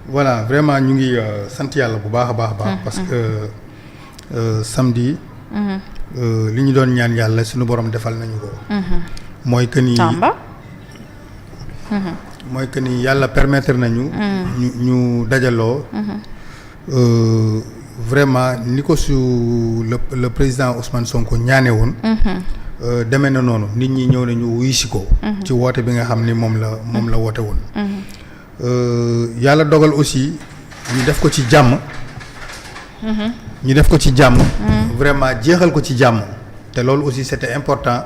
voilà vraiment ñu ngi sant yàlla bu baax a baax. parce que samedi. li ñu doon ñaan yàlla suñu borom defal nañu ko. mooy que ni mooy que ni yàlla permettre nañu. ñu dajaloo. vraiment ni ko le président Ousmane Sonko ñaane woon. demee na noonu nit ñi ñëw nañu wuyu si ko. ci woote bi nga xam ni moom la woote woon. yàlla dogal aussi ñu def ko ci jàmm. vraiment jeexal ko ci jàmm. te loolu aussi c'était important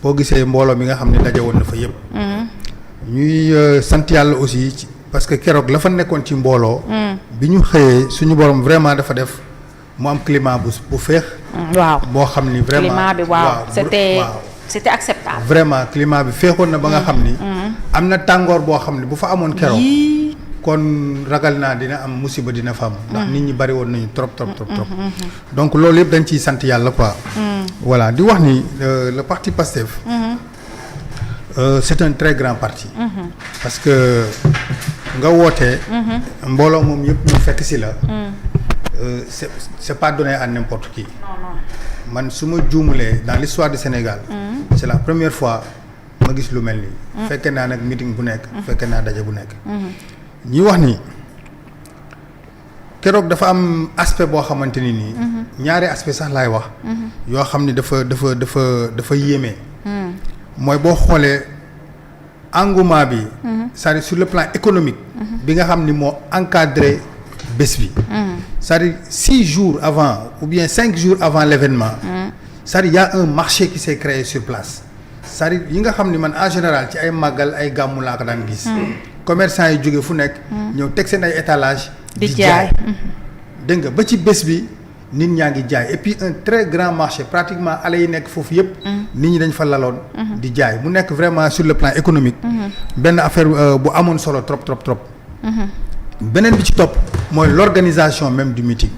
boo gisee mbooloo mi nga xam ne daje woon na fa yëpp. ñuy sant yàlla aussi parce que keroog la fa nekkoon ci mbooloo. bi ñu xëyee suñu borom vraiment dafa def mu am climat bu féex. waaw boo xam ni vraiment climat bi waaw c'était acceptable. vraiment climat bi féexoon na ba nga xam ni. am na tàngoor boo xam ni bu fa amoon keroog. kon ragal naa dina am musiba dina fa am. ndax nit ñi bari woon nañu trop. donc loolu yëpp dañ ciy sant yàlla quoi. voilà di wax ni le parti Pastef. C'est un très grand parti. parce que nga wootee. mbooloo moom yëpp ñu fekk si la. c'est pas donné à n'importe qui. man su ma juumulee dans l'histoire du Sénégal. c'est la première fois ma gis lu mel nii. fekke naa nag meeting bu nekk. fekke naa daje bu nekk. ñi wax ni keroog dafa am aspect boo xamante ni nii. ñaari aspect sax laay wax. yoo xam ni dafa yéeme. mooy boo xoolee engouement bi. c'est-à-dire sur le plan économique. bi nga xam ni moo encadré bés bi. c'est-à-dire 6 jours avant ou bien 5 jours avant l'événement. c'est-à-dire y a un marché qui s'est créé sur place. c'est-à-dire yi nga xam ni man en général ci ay màggal ay gàmmu laa ko daan gis. commerçants yi jóge fu nekk. ñëw teg seen ay étalage di jaay. dégg nga ba ci bés bi nit ñaa ngi jaay et puis un très grand marché pratiquement allées yi nekk foofu yëpp. nit ñi dañ fa laloon. di jaay mu nekk vraiment sur le plan économique. benn affaire bu amoon solo trop. beneen bi ci topp mooy l'organisation même du meeting.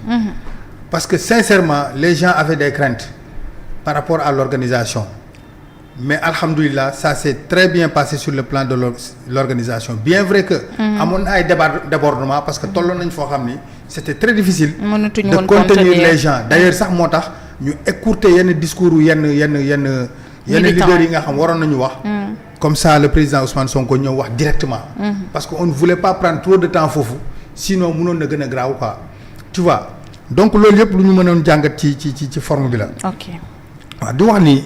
parce que sincèrement les gens avaient des craintes par rapport à l'organisation. mais alhamdulilah ça s'est très bien passé sur le plan de l'organisation bien vrai que amoon na ay débordement parce que tolloon nañ foo xam ni c'était très difficile de contenir les gens d'ailleurs sax moo tax ñu écourter yenn discours yenn leaders yi nga xam waroon nañu wax comme ça le président Ousmane Sonko ñëw wax directement parce que on ne voulait pas prendre trop de temps foofu sinon mënoon na gën a graaw quoi tu vois donc loolu yëpp lu ñu mënoon jàngat ci forme bi la waaw di wax ni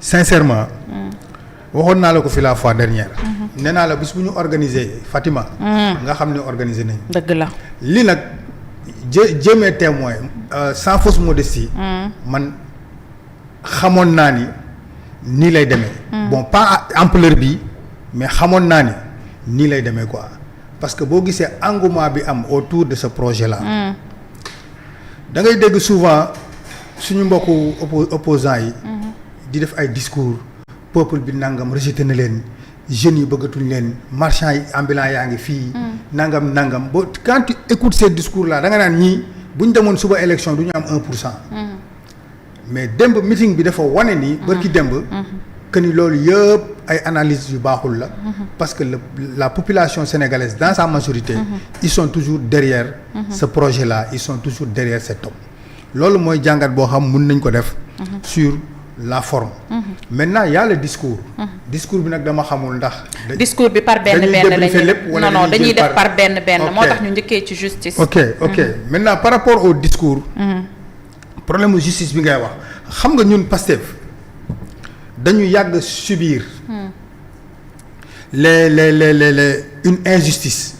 sincèrement waxoon naa la ko fi la fois dernière. nee naa la bis bu ñu organiser Fatima. nga xam ne organiser nañ. dëgg la li nag jëmee témoin sans fausse modestie. man xamoon naa ni nii lay demee. bon pas ampleur bi mais xamoon naa ni nii lay demee quoi parce que boo gisee engouement bi am autour de ce projet là. da ngay dégg souvent suñu mbokku opposants yi. di def ay discours peuple bi nangam rejeté na leen jeunes yi bëggatuñ leen marchands yi ambulants yaa ngi fii. nangam ba quand tu écoutes ces discours là da nga naan ñii bu ñu demoon suba élection du ñu am 1%. mais démb meeting bi dafa wane ni. bërki démb. que ni loolu yëpp ay analyses yu baaxul la. parce que la population sénégalaise dans sa majorité. ils sont toujours derrière. ce projet là ils sont toujours derrière cet homme. loolu mooy jàngat boo xam mun nañ ko def. sur la forme. Maintenant il y a le discours. discours bi nag dama xamul ndax. discours bi par benn non dañuy def par benn moo tax ñu njëkkee ci justice. ok maintenant par rapport au discours. problème justice bi ngay wax xam nga ñun Pastef dañu yàgg subir. les une injustice.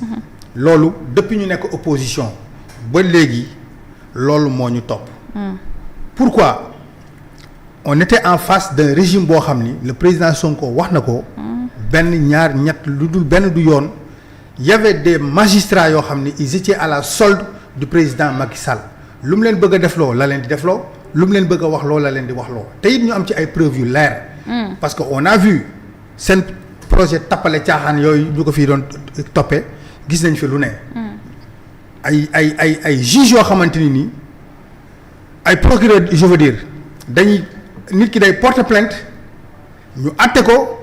loolu depuis ñu nekk opposition ba léegi loolu moo ñu topp. pourquoi. on était en face d'un régime boo xam ni le président Sonko wax na ko. benn ñaar ñett lu dul benn du yoon. y avait des magistrats yoo xam ni ils étaient à la solde du président Macky Sall lu mu leen bëgg a defloo la leen di defloo lu mu leen bëgg a waxloo la leen di waxloo te it ñu am ci ay preuves yu leer. parce que on a vu seen projet tappale caaxaan yooyu ñu ko fii doon toppee gis nañ fi lu ne. ay juges yoo xamante ni nii ay procureur je veux dire dañuy. nit ki day porter plainte ñu àtte ko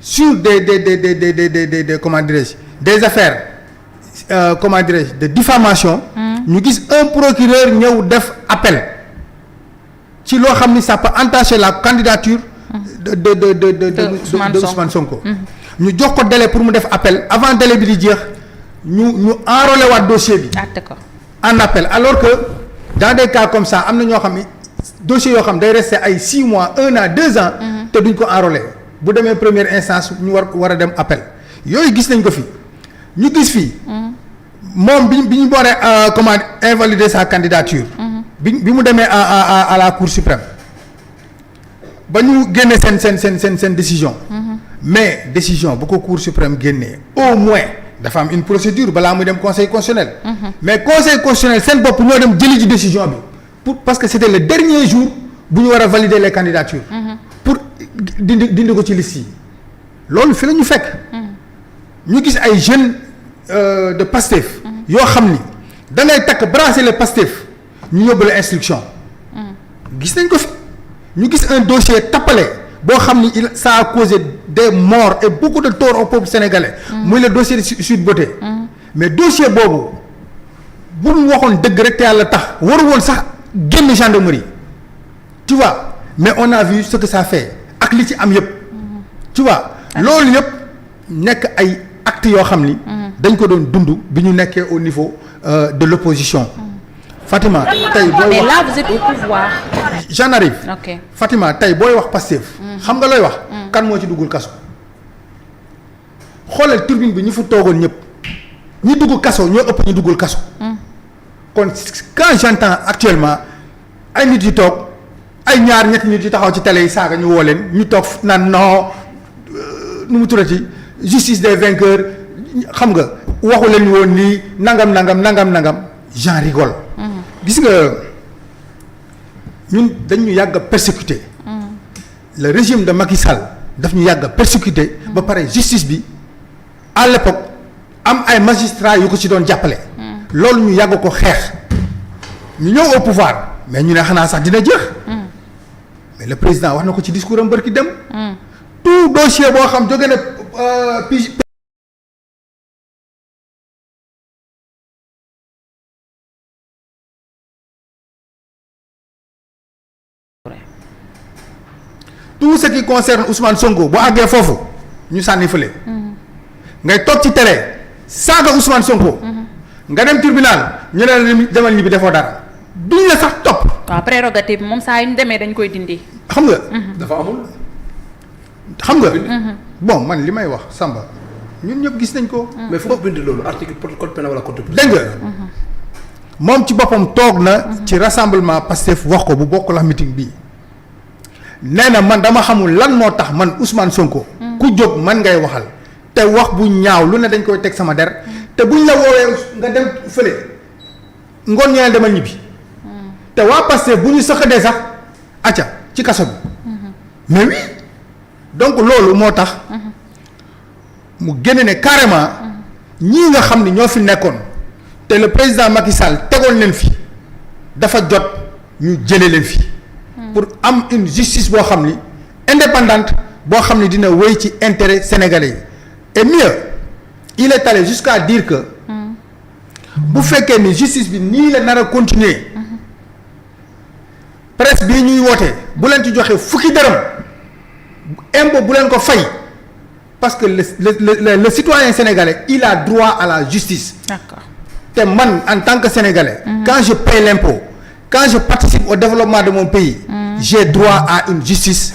sur des comment dirais-je des affaires comment dirais-je de diffamation ñu gis un procureur ñëw def appel ci loo xam ni ça peut entacher la candidature de Ousmane Sonko ñu jox ko délai pour mu def appel avant délai bi di jeex ñu enrôler waat dossier bi en appel alors que dans des cas comme ça am na ñoo xam ni dossier yoo xam day rester ay 6 mois 1 an 2 ans te duñ ko enrôler bu demee première instance ñu war a dem appel yooyu gis nañ ko fi ñu gis fii moom bi ñu booree comment invalider sa candidature bi mu demee à la cour suprême ba ñu génne seen décision mais décision bu ko cour suprême génnee au moins dafa am une procédure balaa muy dem conseil constitutionnel mais conseil constitutionnel seen bopp ñoo dem jëli ci décision bi parce que c'était le dernier jour bu ñu war a valider les candidatures pour dindi ko ci liste yi loolu fi la ñu fekk ñu gis ay jeunes de Pastef yoo xam ni da ngay takk bracelet Pastef ñu yóbbu la instruction gis nañ ko fi ñu gis un dossier tappale boo xam ni ça a causé des morts et beaucoup de tort au peuple sénégalais muy le dossier de Sweet Beauté mais dossier boobu bu ñu waxoon dëgg rek te yàlla tax waru woon sax génn gendarmerie tu vois mais on a vu ce que ça fait ak li ci am yëpp tu vois loolu yëpp nekk ay actes yoo xam ni dañ ko doon dund bi ñu nekkee au niveau de l'opposition Fatima tey booy wax mais là vous êtes au pouvoir. j'en arrive. ok Fatima tey booy wax Pastef. xam nga looy wax. kan moo ci duggul kaso. xoolal turbine bi ñu fa toogoon ñëpp ñi dugg kaso ñoo ëpp ñu duggul kaso. kon quand j'entends actuellement ay nit yu toog ay ñaar ñetti nit yu taxaw ci télé yi saaga ñu woo leen ñu toog naan non nu mu tuddati justice des vainqueurs xam nga waxu leen woon nii nangam j'en rigole. gis nga ñun dañ ñu yàgg a persécuter. le régime de Macky Sall daf ñu yàgg a persécuter. ba pare justice bi à l'époque am ay magistrats yu ko ci doon jàppale. loolu ñu yàgg ko xeex ñu ñëw au pouvoir mais ñu ne xanaa sax dina jeex. mais le président wax na ko ci discours am bërki dem. tout dossier boo xam jóge na tout ce qui concerne Ousmane Sonko bu àggee foofu ñu sànni fële. ngay toog ci télé saaga Ousmane Sonko. nga dem tribunal ñu ne la demal ñibbi defoo dara duñ la sax topp. waaw prérogative moom saa yu ñu demee dañ koy dindi. xam nga. dafa amul. xam nga. bon man li may wax Samba ñun ñëpp gis nañ ko. mais fu ko bind loolu article code pénal wala code. dégg nga moom ci boppam toog na. ci rassemblement Pastef wax ko bu bokk la meeting bii. nee na man dama xamul lan moo tax man Ousmane Sonko. ku jóg man ngay waxal. te wax bu ñaaw lu ne dañ koy teg sama der. te buñ la woowee nga dem fële ngoon ñeneen demal ñibbi. te waa Pastef bu ñu sëqadee sax acca ci kaso bi. mais oui donc loolu moo tax. mu génne ne carrément ñii nga xam ni ñoo fi nekkoon te le président Macky Sall tegoon leen fi dafa jot ñu jëlee leen fi. pour am une justice boo xam ni indépendante boo xam ni dina wéy ci intérêt sénégalais yi et mieux il est allé jusqu'à dire que bu fekkee ni justice bi nii la nar a continuer presse bii ñuy woote bu leen ci joxe fukki dërëm impôt bu leen ko fay parce que le citoyen sénégalais il a droit à la justice. D'accord. te man en tant que sénégalais. quand je paie l'impôt quand je participe au développement de mon pays. j'ai droit à une justice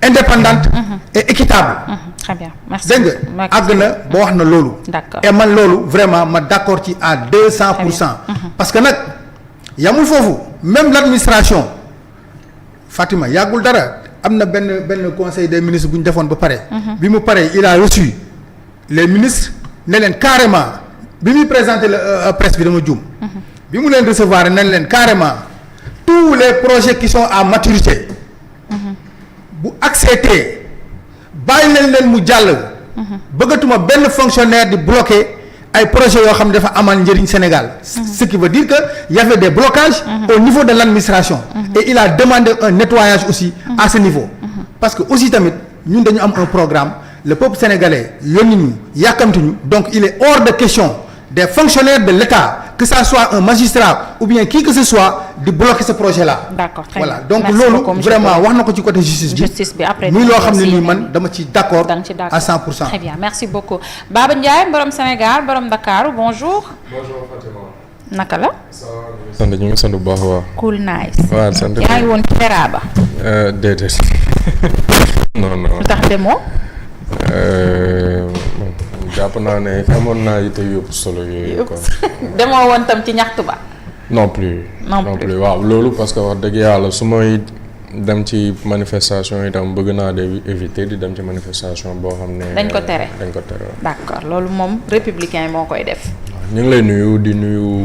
indépendante. et équitable. Très bien merci. dégg nga àgg na ba wax na loolu. D'accord. et man loolu vraiment ma d'accord ci à 200%. parce que nag yamul foofu même l'administration Fatima yàggul dara am na benn conseil des ministres bu ñu defoon ba pare. bi mu paree il a reçu les ministres ne leen carrément bi muy présenter la presse bi dama juum. bi mu leen recevoir ne leen carrément tous les projets qui sont à maturité. bu accepté bàyyi leen mu jàll. bëggatuma benn fonctionnaire di bloquer ay projets yoo xam ne dafa amal njëriñ Sénégal. ce qui veut dire que y avait des blocages. au niveau de l'administration. et il a demandé un nettoyage aussi. à ce niveau. parce que aussi tamit ñun dañu am un programme le peuple sénégalais yónni ñu yàkkamti ñu donc il est hors de question des fonctionnaires de l'État que ça soit un magistrat ou bien qui que ce soit di bloquer ce projet là. D'accord, très voilà bien. donc Merci loolu beaucoup, monsieur vraiment Touré. wax na ko ci côté justice bi après muy loo xam ne aussi nii man dama ci d'accord da nga ci d'accord à 100%. très bien merci beaucoup Baba Ndiaye borom Sénégal borom Dakar bonjour. Bonjour Fatima. naka la. sant ñu ngi sant bu baax waaw. cool nice. waaw sant yaa ngi woon ci Teraba. déedéet non non. lu tax demoo. jàpp naa ne amoon naa yitte yëpp solo yooyu quoi. demoo woon tam ci ñaxtu ba. non plus. non plus waaw loolu parce que wax dëgg yàlla su may dem ci manifestation itam bëgg naa de éviter di dem ci manifestation boo xam ne. dañ ko tere dañ ko tere. d'accord loolu moom républicain moo koy def. ñu ngi lay nuyu di nuyu.